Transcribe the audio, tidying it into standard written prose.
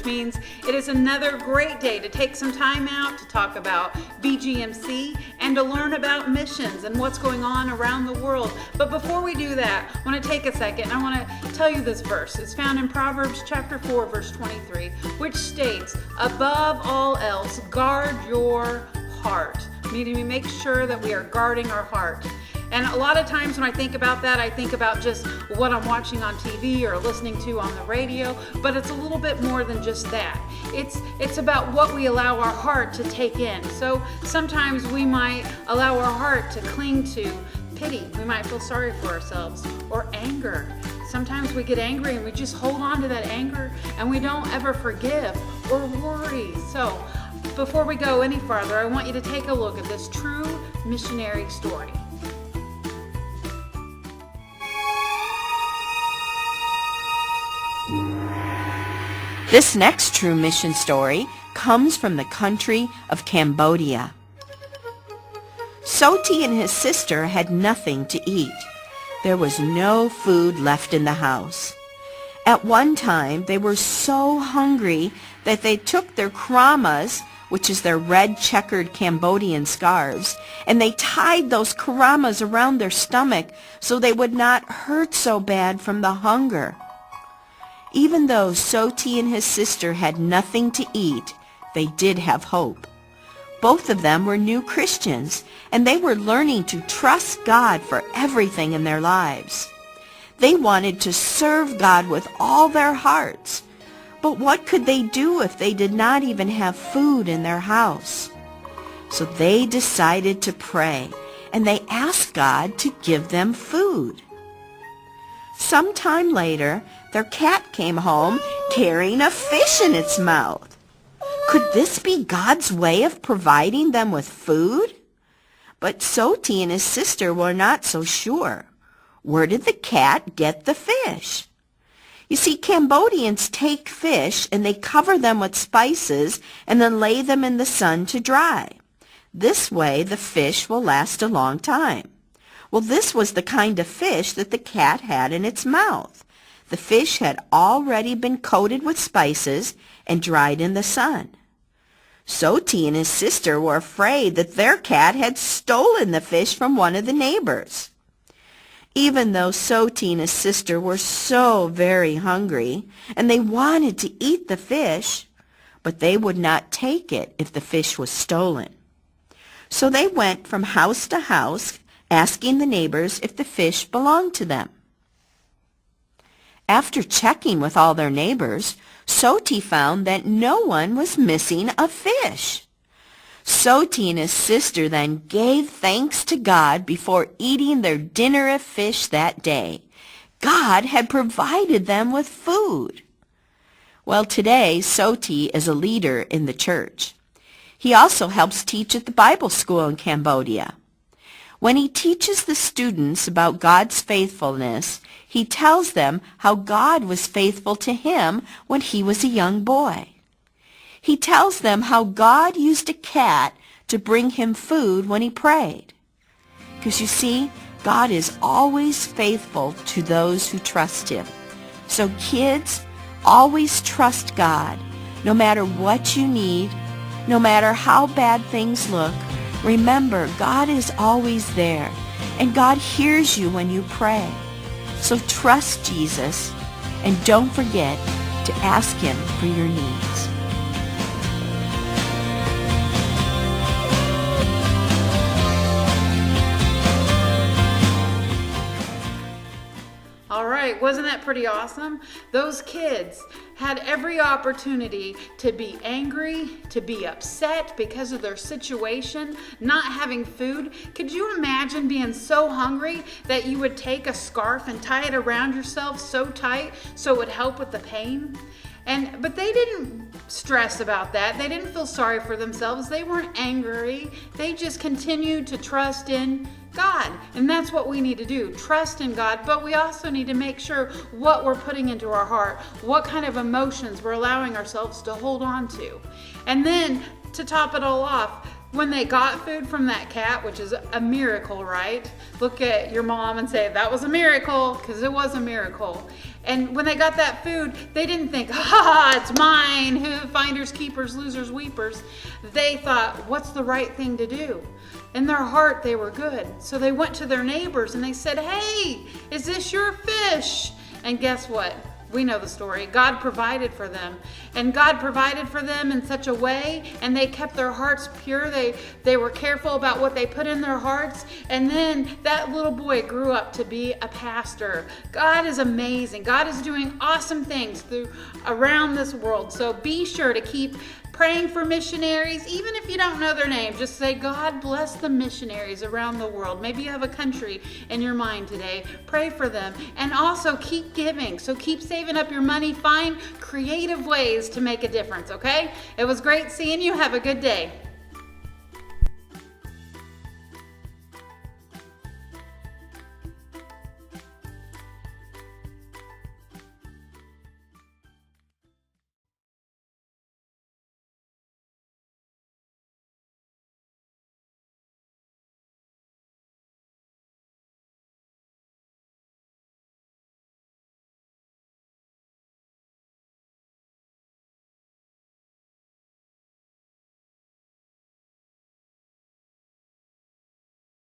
which means it is another great day to take some time out to talk about BGMC and to learn about missions and what's going on around the world. But before we do that, I want to take a second. I want to tell you this verse. It's found in Proverbs chapter 4, verse 23, which states, "Above all else, guard your heart," meaning we make sure that we are guarding our heart. And a lot of times when I think about that, I think about just what I'm watching on TV or listening to on the radio, but it's a little bit more than just that. It's about what we allow our heart to take in. So sometimes we might allow our heart to cling to pity. We might feel sorry for ourselves, or anger. Sometimes we get angry and we just hold on to that anger and we don't ever forgive, or worry. So before we go any farther, I want you to take a look at this true missionary story. This next true mission story comes from the country of Cambodia. Soti and his sister had nothing to eat. There was no food left in the house. At one time, they were so hungry that they took their kramas, which is their red checkered Cambodian scarves, and they tied those kramas around their stomach so they would not hurt so bad from the hunger. Even though Soti and his sister had nothing to eat, they did have hope. Both of them were new Christians, and they were learning to trust God for everything in their lives. They wanted to serve God with all their hearts. But what could they do if they did not even have food in their house? So they decided to pray, and they asked God to give them food. Sometime later, their cat came home carrying a fish in its mouth. Could this be God's way of providing them with food? But Soti and his sister were not so sure. Where did the cat get the fish? You see, Cambodians take fish and they cover them with spices and then lay them in the sun to dry. This way, the fish will last a long time. Well, this was the kind of fish that the cat had in its mouth. The fish had already been coated with spices and dried in the sun. Soti and his sister were afraid that their cat had stolen the fish from one of the neighbors. Even though Soti and his sister were so very hungry and they wanted to eat the fish, but they would not take it if the fish was stolen. So they went from house to house asking the neighbors if the fish belonged to them. After checking with all their neighbors, Soti found that no one was missing a fish. Soti and his sister then gave thanks to God before eating their dinner of fish that day. God had provided them with food. Well, today, Soti is a leader in the church. He also helps teach at the Bible school in Cambodia. When he teaches the students about God's faithfulness, he tells them how God was faithful to him when he was a young boy. He tells them how God used a cat to bring him food when he prayed. Because you see, God is always faithful to those who trust him. So kids, always trust God. No matter what you need, no matter how bad things look, remember, God is always there, and God hears you when you pray. So trust Jesus, and don't forget to ask him for your needs. All right, wasn't that pretty awesome? Those kids had every opportunity to be angry, to be upset because of their situation, not having food. Could you imagine being so hungry that you would take a scarf and tie it around yourself so tight so it would help with the pain? But they didn't stress about that. They didn't feel sorry for themselves. They weren't angry. They just continued to trust in God. And that's what we need to do. Trust in God. But we also need to make sure what we're putting into our heart, what kind of emotions we're allowing ourselves to hold on to. And then to top it all off, when they got food from that cat, which is a miracle, right? Look at your mom and say, that was a miracle, because it was a miracle. And when they got that food, they didn't think, ha, it's mine, finders, keepers, losers, weepers. They thought, what's the right thing to do? In their heart, they were good. So they went to their neighbors and they said, hey, is this your fish? And guess what? We know the story. God provided for them. And God provided for them in such a way, and they kept their hearts pure. They were careful about what they put in their hearts. And then that little boy grew up to be a pastor. God is amazing. God is doing awesome things around this world. So be sure to keep praying for missionaries. Even if you don't know their name, just say, God bless the missionaries around the world. Maybe you have a country in your mind today. Pray for them. And also keep giving. So keep saving up your money. Find creative ways to make a difference, okay? It was great seeing you. Have a good day.